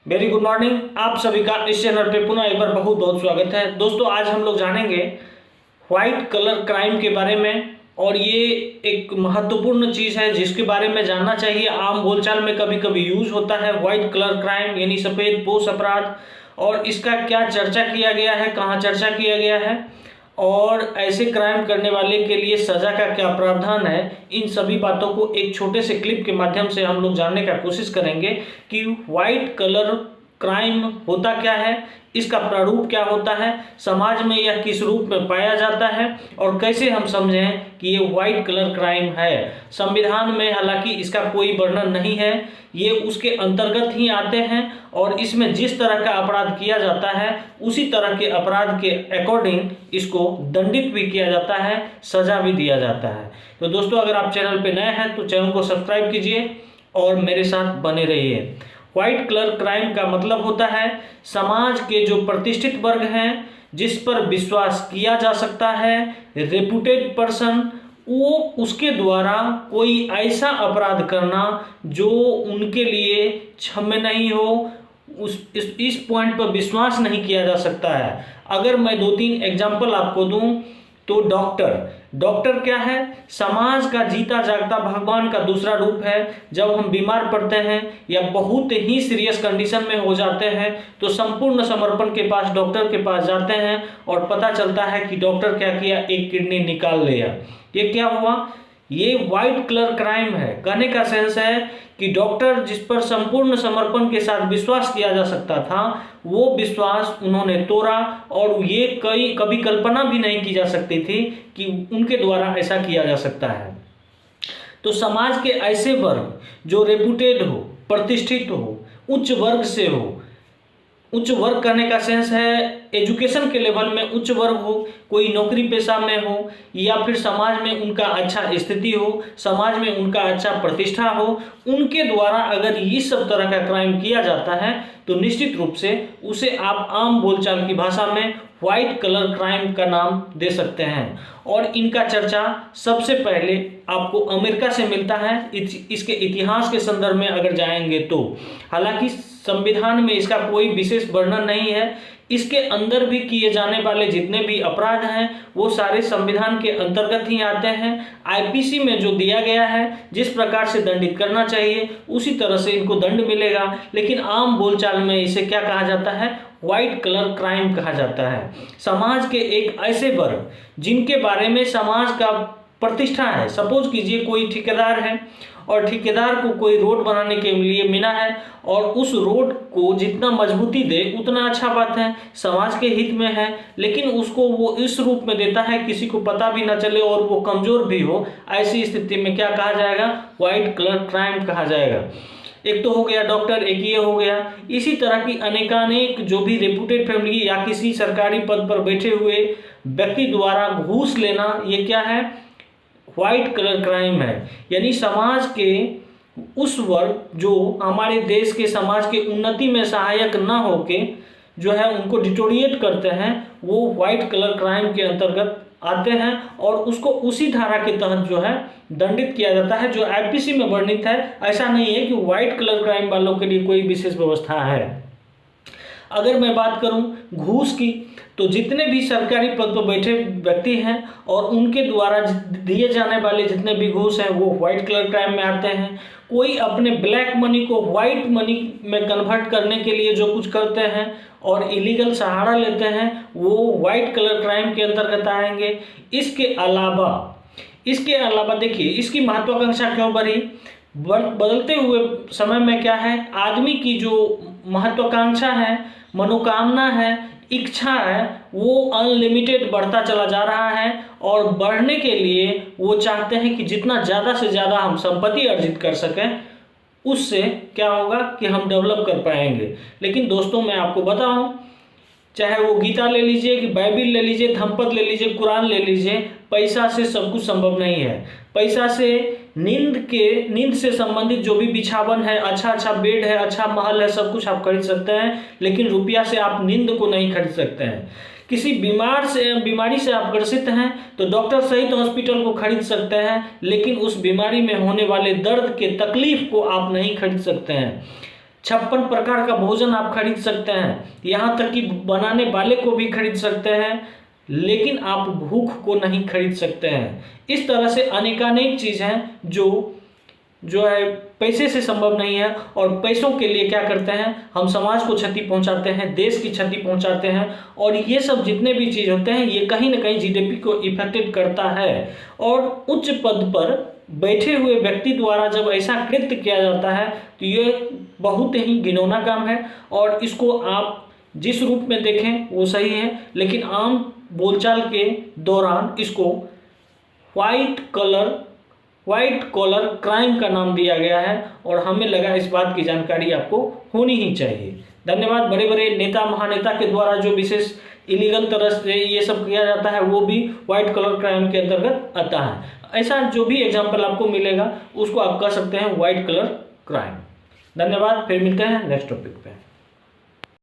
Very good morning. आप सभी का इस चैनल पे पुनः एक बार बहुत बहुत स्वागत है। दोस्तों, आज हम लोग जानेंगे व्हाइट कलर क्राइम के बारे में, और ये एक महत्वपूर्ण चीज़ है जिसके बारे में जानना चाहिए। आम बोलचाल में कभी कभी यूज होता है व्हाइट कलर क्राइम, यानी सफ़ेद पोश अपराध। और इसका क्या चर्चा किया गया है, कहाँ चर्चा किया गया है, और ऐसे क्राइम करने वाले के लिए सज़ा का क्या प्रावधान है, इन सभी बातों को एक छोटे से क्लिप के माध्यम से हम लोग जानने का कोशिश करेंगे कि व्हाइट कलर क्राइम होता क्या है, इसका प्रारूप क्या होता है, समाज में यह किस रूप में पाया जाता है, और कैसे हम समझें कि ये व्हाइट कलर क्राइम है। संविधान में हालांकि इसका कोई वर्णन नहीं है, ये उसके अंतर्गत ही आते हैं, और इसमें जिस तरह का अपराध किया जाता है उसी तरह के अपराध के अकॉर्डिंग इसको दंडित भी किया जाता है, सजा भी दिया जाता है। तो दोस्तों, अगर आप चैनल पर नए हैं तो चैनल को सब्सक्राइब कीजिए और मेरे साथ बने रहिए। व्हाइट कलर क्राइम का मतलब होता है समाज के जो प्रतिष्ठित वर्ग हैं, जिस पर विश्वास किया जा सकता है, रेपुटेड पर्सन, वो उसके द्वारा कोई ऐसा अपराध करना जो उनके लिए क्षम्य नहीं हो, इस पॉइंट पर विश्वास नहीं किया जा सकता है। अगर मैं 2-3 एग्जाम्पल आपको दूं तो डॉक्टर क्या है? समाज का जीता जागता भगवान का दूसरा रूप है। जब हम बीमार पड़ते हैं या बहुत ही सीरियस कंडीशन में हो जाते हैं तो संपूर्ण समर्पण के पास डॉक्टर के पास जाते हैं और पता चलता है कि डॉक्टर क्या किया, एक किडनी निकाल लिया। ये क्या हुआ? ये व्हाइट कलर क्राइम है। कहने का सेंस है कि डॉक्टर जिस पर संपूर्ण समर्पण के साथ विश्वास किया जा सकता था, वो विश्वास उन्होंने तोड़ा, और ये कभी कल्पना भी नहीं की जा सकती थी कि उनके द्वारा ऐसा किया जा सकता है। तो समाज के ऐसे वर्ग जो रेपुटेड हो, प्रतिष्ठित हो, उच्च वर्ग से हो, उच्च वर्ग करने का सेंस है एजुकेशन के लेवल में उच्च वर्ग हो, कोई नौकरी पेशा में हो, या फिर समाज में उनका अच्छा स्थिति हो, समाज में उनका अच्छा प्रतिष्ठा हो, उनके द्वारा अगर इस सब तरह का क्राइम किया जाता है तो निश्चित रूप से उसे आप आम बोलचाल की भाषा में व्हाइट कलर क्राइम का नाम दे सकते हैं। और इनका चर्चा सबसे पहले आपको अमेरिका से मिलता है, इसके इतिहास के संदर्भ में अगर जाएंगे तो। हालांकि संविधान में इसका कोई विशेष वर्णन नहीं है। इसके अंदर भी किए जाने वाले जितने भी अपराध हैं वो सारे संविधान के अंतर्गत ही आते हैं। आईपीसी में जो दिया गया है, जिस प्रकार से दंडित करना चाहिए उसी तरह से इनको दंड मिलेगा, लेकिन आम बोलचाल में इसे क्या कहा जाता है? व्हाइट कलर क्राइम कहा जाता है। समाज के एक ऐसे वर्ग जिनके बारे में समाज का प्रतिष्ठा है। सपोज कीजिए कोई ठेकेदार है और ठेकेदार को कोई रोड बनाने के लिए मिला है, और उस रोड को जितना मजबूती दे उतना अच्छा बात है, समाज के हित में है, लेकिन उसको वो इस रूप में देता है किसी को पता भी ना चले और वो कमजोर भी हो। ऐसी स्थिति में क्या कहा जाएगा? व्हाइट कलर क्राइम कहा जाएगा। एक तो हो गया डॉक्टर, एक ये हो गया। इसी तरह की अनेकानेक जो भी रेपुटेड फैमिली या किसी सरकारी पद पर बैठे हुए व्यक्ति द्वारा घूस लेना, ये क्या है? व्हाइट कलर क्राइम है। यानी समाज के उस वर्ग जो हमारे देश के समाज के उन्नति में सहायक ना होके जो है उनको डिटोरिएट करते हैं, वो व्हाइट कलर क्राइम के अंतर्गत आते हैं, और उसको उसी धारा के तहत जो है दंडित किया जाता है जो आईपीसी में वर्णित है। ऐसा नहीं है कि व्हाइट कलर क्राइम वालों के लिए कोई विशेष व्यवस्था है। अगर मैं बात करूं घूस की, तो जितने भी सरकारी पद पर बैठे व्यक्ति हैं और उनके द्वारा दिए जाने वाले जितने भी घूस हैं वो व्हाइट कलर क्राइम में आते हैं। कोई अपने ब्लैक मनी को व्हाइट मनी में कन्वर्ट करने के लिए जो कुछ करते हैं और इलीगल सहारा लेते हैं, वो व्हाइट कलर क्राइम के अंतर्गत आएंगे। इसके अलावा देखिए इसकी महत्वाकांक्षा क्यों बढ़ी? बदलते हुए समय में क्या है, आदमी की जो महत्वाकांक्षा है, मनोकामना है, इच्छा है, वो अनलिमिटेड बढ़ता चला जा रहा है, और बढ़ने के लिए वो चाहते हैं कि जितना ज़्यादा से ज़्यादा हम संपत्ति अर्जित कर सकें, उससे क्या होगा कि हम डेवलप कर पाएंगे। लेकिन दोस्तों, मैं आपको बताऊं, चाहे वो गीता ले लीजिए कि बाइबिल ले लीजिए, धम्मपद ले लीजिए, कुरान ले लीजिए, पैसा से सब कुछ संभव नहीं है। पैसा से नींद से संबंधित जो भी बिछावन है, अच्छा बेड है, अच्छा महल है, सब कुछ आप खरीद सकते हैं, लेकिन रुपया से आप नींद को नहीं खरीद सकते हैं। किसी बीमारी से आप ग्रसित हैं तो डॉक्टर सहित हॉस्पिटल को खरीद सकते हैं, लेकिन उस बीमारी में होने वाले दर्द के तकलीफ को आप नहीं खरीद सकते हैं। 56 प्रकार का भोजन आप खरीद सकते हैं, यहाँ तक कि बनाने वाले को भी खरीद सकते हैं, लेकिन आप भूख को नहीं खरीद सकते हैं। इस तरह से अनेकानेक चीज़ हैं जो है पैसे से संभव नहीं है, और पैसों के लिए क्या करते हैं, हम समाज को क्षति पहुंचाते हैं, देश की क्षति पहुंचाते हैं, और ये सब जितने भी चीज़ होते हैं ये कहीं ना कहीं जीडीपी को इफेक्टेड करता है। और उच्च पद पर बैठे हुए व्यक्ति द्वारा जब ऐसा कृत्य किया जाता है तो ये बहुत ही घिनौना काम है, और इसको आप जिस रूप में देखें वो सही है, लेकिन आम बोलचाल के दौरान इसको व्हाइट कॉलर क्राइम का नाम दिया गया है, और हमें लगा इस बात की जानकारी आपको होनी ही चाहिए। धन्यवाद। बड़े बड़े नेता महानेता के द्वारा जो विशेष इलीगल तरह से ये सब किया जाता है वो भी व्हाइट कॉलर क्राइम के अंतर्गत आता है। ऐसा जो भी एग्जाम्पल आपको मिलेगा उसको आप कह सकते हैं व्हाइट कलर क्राइम। धन्यवाद। फिर मिलते हैं नेक्स्ट टॉपिक पे।